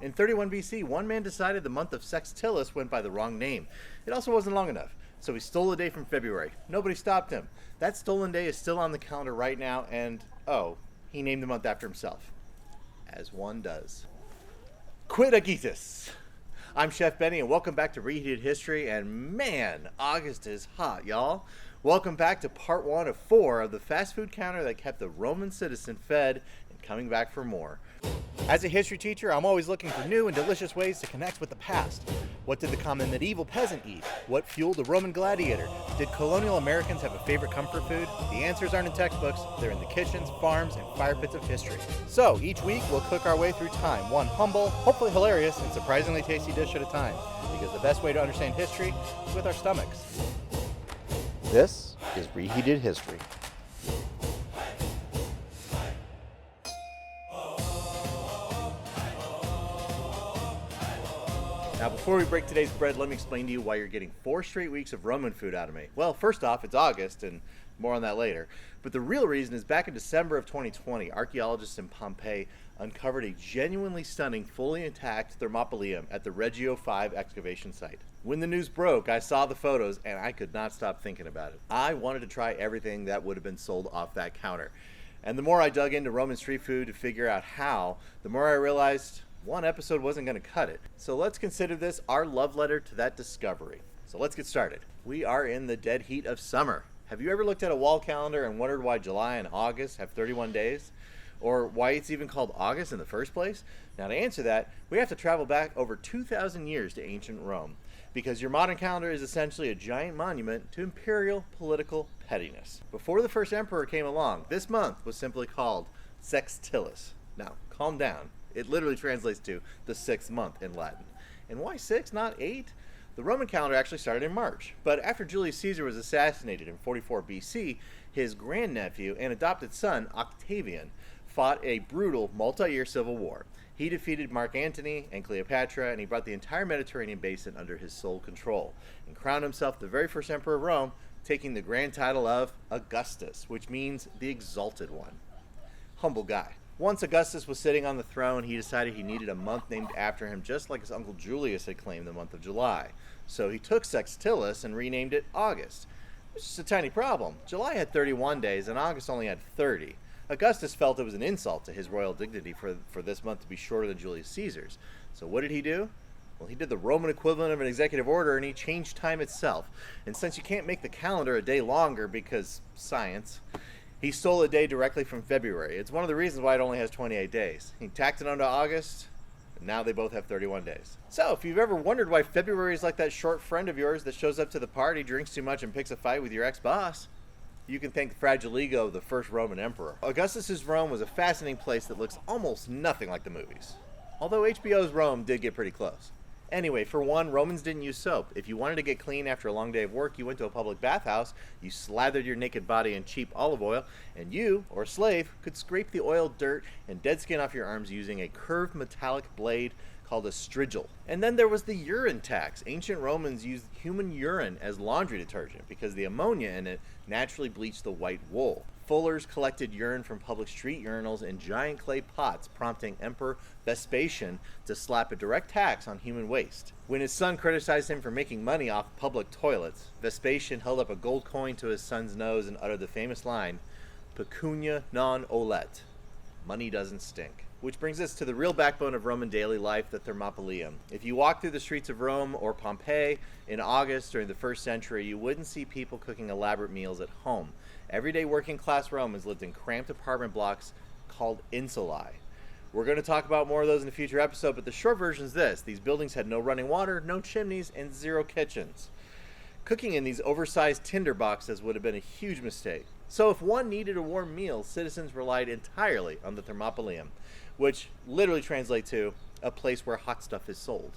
In 31 BC, one man decided the month of Sextilis went by the wrong name. It also wasn't long enough, so he stole a day from February. Nobody stopped him. That stolen day is still on the calendar right now, and, oh, he named the month after himself. As one does. Quid agitis! I'm Chef Benny, and welcome back to Reheated History, and man, August is hot, y'all. Welcome back to part 1 of 4 of the fast food counter that kept the Roman citizen fed and coming back for more. As a history teacher, I'm always looking for new and delicious ways to connect with the past. What did the common medieval peasant eat? What fueled the Roman gladiator? Did colonial Americans have a favorite comfort food? The answers aren't in textbooks, they're in the kitchens, farms, and fire pits of history. So, each week we'll cook our way through time, one humble, hopefully hilarious, and surprisingly tasty dish at a time. Because the best way to understand history is with our stomachs. This is Reheated History. Now, before we break today's bread, let me explain to you why you're getting 4 straight weeks of Roman food out of me. Well, first off, it's August, and more on that later. But the real reason is back in December of 2020, archaeologists in Pompeii uncovered a genuinely stunning, fully intact Thermopolium at the Regio 5 excavation site. When the news broke, I saw the photos, and I could not stop thinking about it. I wanted to try everything that would have been sold off that counter. And the more I dug into Roman street food to figure out how, the more I realized one episode wasn't going to cut it. So let's consider this our love letter to that discovery. So let's get started. We are in the dead heat of summer. Have you ever looked at a wall calendar and wondered why July and August have 31 days? Or why it's even called August in the first place? Now, to answer that, we have to travel back over 2,000 years to ancient Rome, because your modern calendar is essentially a giant monument to imperial political pettiness. Before the first emperor came along, this month was simply called Sextilis. Now, calm down. It literally translates to the 6th month in Latin. And why 6, not 8? The Roman calendar actually started in March. But after Julius Caesar was assassinated in 44 BC, his grandnephew and adopted son, Octavian, fought a brutal multi-year civil war. He defeated Mark Antony and Cleopatra, and he brought the entire Mediterranean basin under his sole control, and crowned himself the very first emperor of Rome, taking the grand title of Augustus, which means the exalted one. Humble guy. Once Augustus was sitting on the throne, he decided he needed a month named after him, just like his uncle Julius had claimed the month of July. So he took Sextilis and renamed it August. It was just a tiny problem. July had 31 days and August only had 30. Augustus felt it was an insult to his royal dignity for this month to be shorter than Julius Caesar's. So what did he do? Well, he did the Roman equivalent of an executive order, and he changed time itself. And since you can't make the calendar a day longer because science, he stole a day directly from February. It's one of the reasons why it only has 28 days. He tacked it onto August, and now they both have 31 days. So, if you've ever wondered why February is like that short friend of yours that shows up to the party, drinks too much, and picks a fight with your ex-boss, you can thank the fragile ego of the first Roman emperor. Augustus's Rome was a fascinating place that looks almost nothing like the movies. Although HBO's Rome did get pretty close. Anyway, for one, Romans didn't use soap. If you wanted to get clean after a long day of work, you went to a public bathhouse, you slathered your naked body in cheap olive oil, and you, or a slave, could scrape the oil, dirt, and dead skin off your arms using a curved metallic blade called a strigil. And then there was the urine tax. Ancient Romans used human urine as laundry detergent because the ammonia in it naturally bleached the white wool. Fullers collected urine from public street urinals in giant clay pots, prompting Emperor Vespasian to slap a direct tax on human waste. When his son criticized him for making money off public toilets, Vespasian held up a gold coin to his son's nose and uttered the famous line, "Pecunia non olet," money doesn't stink. Which brings us to the real backbone of Roman daily life, the Thermopolium. If you walk through the streets of Rome or Pompeii in August during the 1st century, you wouldn't see people cooking elaborate meals at home. Everyday working class Romans lived in cramped apartment blocks called Insulae. We're going to talk about more of those in a future episode, but the short version is this. These buildings had no running water, no chimneys, and 0 kitchens. Cooking in these oversized tinder boxes would have been a huge mistake. So if one needed a warm meal, citizens relied entirely on the Thermopolium, which literally translates to a place where hot stuff is sold.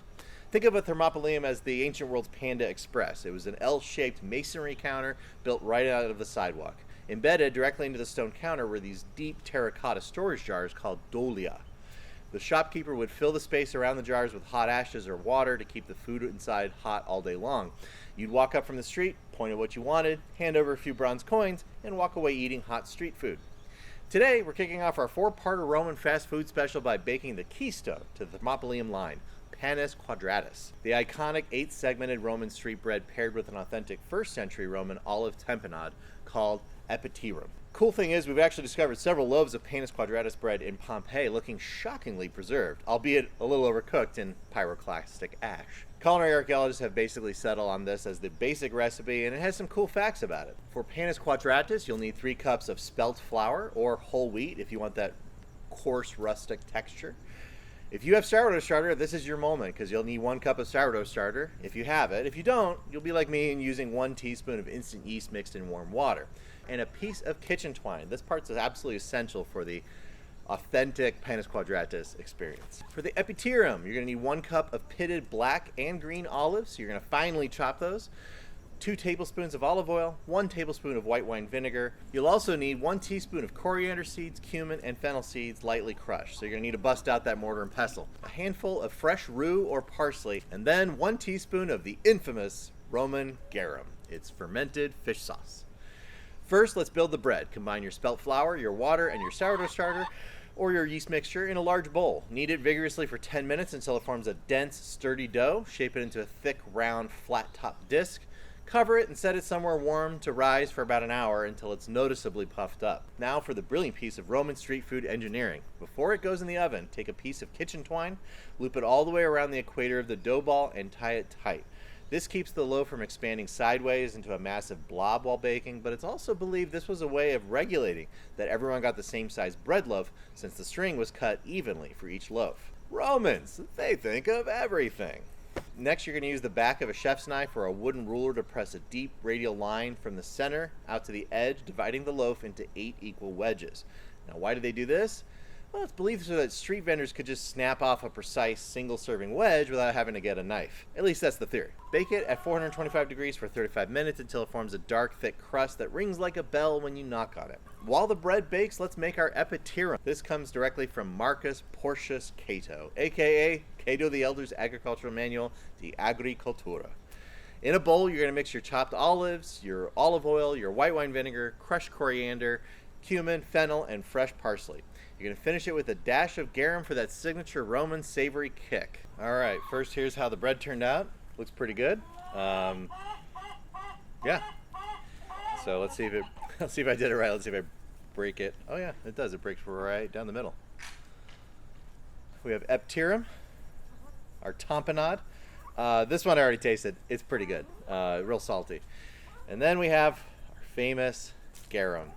Think of a Thermopolium as the ancient world's Panda Express. It was an L-shaped masonry counter built right out of the sidewalk. Embedded directly into the stone counter were these deep terracotta storage jars called dolia. The shopkeeper would fill the space around the jars with hot ashes or water to keep the food inside hot all day long. You'd walk up from the street, point at what you wanted, hand over a few bronze coins, and walk away eating hot street food. Today, we're kicking off our 4-parter Roman fast food special by baking the keystone to the Thermopolium line, Panis Quadratus, the iconic 8-segmented Roman street bread paired with an authentic 1st century Roman olive tapenade called Epityrum. Cool thing is, we've actually discovered several loaves of Panis Quadratus bread in Pompeii looking shockingly preserved, albeit a little overcooked in pyroclastic ash. Culinary archaeologists have basically settled on this as the basic recipe, and it has some cool facts about it. For Panis Quadratus, you'll need 3 cups of spelt flour or whole wheat if you want that coarse, rustic texture. If you have sourdough starter, this is your moment because you'll need 1 cup of sourdough starter if you have it. If you don't, you'll be like me and using 1 teaspoon of instant yeast mixed in warm water. And a piece of kitchen twine. This part is absolutely essential for the authentic Panis Quadratus experience. For the Epityrum, you're going to need 1 cup of pitted black and green olives. So you're going to finely chop those. 2 tablespoons of olive oil, 1 tablespoon of white wine vinegar. You'll also need 1 teaspoon of coriander seeds, cumin, and fennel seeds lightly crushed. So you're going to need to bust out that mortar and pestle. A handful of fresh rue or parsley, and then 1 teaspoon of the infamous Roman garum. It's fermented fish sauce. First, let's build the bread. Combine your spelt flour, your water, and your sourdough starter or your yeast mixture in a large bowl. Knead it vigorously for 10 minutes until it forms a dense, sturdy dough. Shape it into a thick, round, flat-topped disc. Cover it and set it somewhere warm to rise for about an hour until it's noticeably puffed up. Now for the brilliant piece of Roman street food engineering. Before it goes in the oven, take a piece of kitchen twine, loop it all the way around the equator of the dough ball, and tie it tight. This keeps the loaf from expanding sideways into a massive blob while baking, but it's also believed this was a way of regulating that everyone got the same size bread loaf since the string was cut evenly for each loaf. Romans, they think of everything. Next, you're going to use the back of a chef's knife or a wooden ruler to press a deep radial line from the center out to the edge, dividing the loaf into 8 equal wedges. Now, why do they do this? Well, it's believed so that street vendors could just snap off a precise single-serving wedge without having to get a knife. At least that's the theory. Bake it at 425 degrees for 35 minutes until it forms a dark, thick crust that rings like a bell when you knock on it. While the bread bakes, let's make our Epityrum. This comes directly from Marcus Porcius Cato, aka Cato the Elder's agricultural manual, De Agricultura. In a bowl, you're going to mix your chopped olives, your olive oil, your white wine vinegar, crushed coriander, cumin, fennel, and fresh parsley. You're going to finish it with a dash of garum for that signature Roman savory kick. All right, first here's how the bread turned out. Looks pretty good. Yeah. So let's see if I did it right. Let's see if I break it. Oh yeah, it does. It breaks right down the middle. We have Epityrum, our tapenade. This one I already tasted. It's pretty good. Real salty. And then we have our famous garum.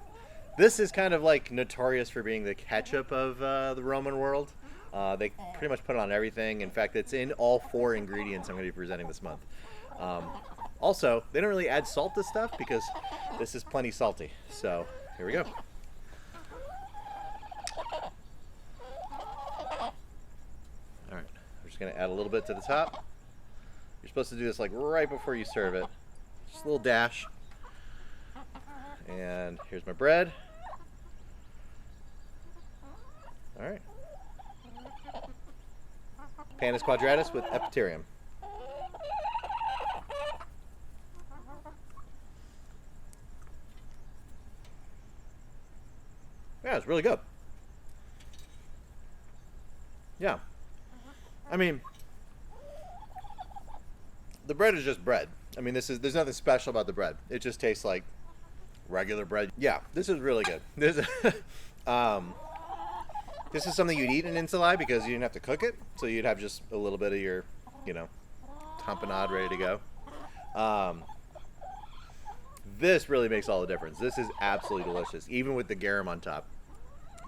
This is kind of like notorious for being the ketchup of the Roman world. They pretty much put it on everything. In fact, it's in all 4 ingredients I'm going to be presenting this month. Also, they don't really add salt to stuff because this is plenty salty. So, here we go. All right, we're just going to add a little bit to the top. You're supposed to do this like right before you serve it. Just a little dash. And here's my bread. All right. Panis Quadratus with Epityrum. Yeah, it's really good. Yeah. I mean, the bread is just bread. I mean, there's nothing special about the bread. It just tastes like regular bread. Yeah, this is really good. This is something you'd eat in Insulae because you didn't have to cook it, so you'd have just a little bit of your, tapenade ready to go. This really makes all the difference. This is absolutely delicious, even with the garum on top.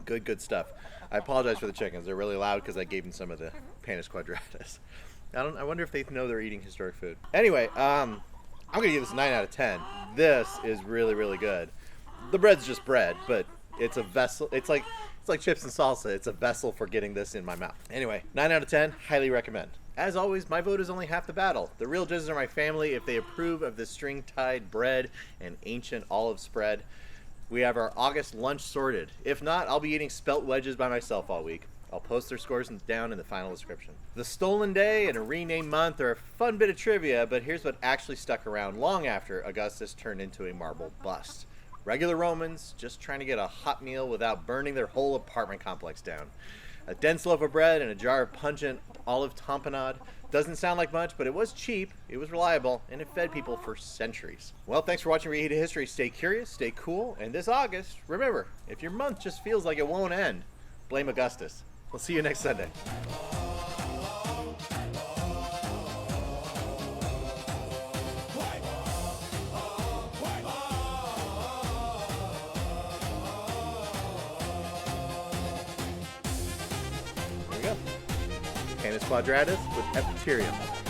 Good stuff. I apologize for the chickens. They're really loud because I gave them some of the Panis Quadratus. I wonder if they know they're eating historic food. Anyway, I'm gonna give this a 9 out of 10. This is really, really good. The bread's just bread, but it's a vessel. It's like chips and salsa. It's a vessel for getting this in my mouth. Anyway, 9 out of 10. Highly recommend. As always, my vote is only half the battle. The real judges are my family if they approve of this string-tied bread and ancient olive spread. We have our August lunch sorted. If not, I'll be eating spelt wedges by myself all week. I'll post their scores down in the final description. The stolen day and a renamed month are a fun bit of trivia, but here's what actually stuck around long after Augustus turned into a marble bust. Regular Romans just trying to get a hot meal without burning their whole apartment complex down. A dense loaf of bread and a jar of pungent olive tamponade. Doesn't sound like much, but it was cheap, it was reliable, and it fed people for centuries. Well, thanks for watching Reheated History. Stay curious, stay cool, and this August, remember, if your month just feels like it won't end, blame Augustus. We'll see you next Sunday. There we go. Panis Quadratus with Epityrum.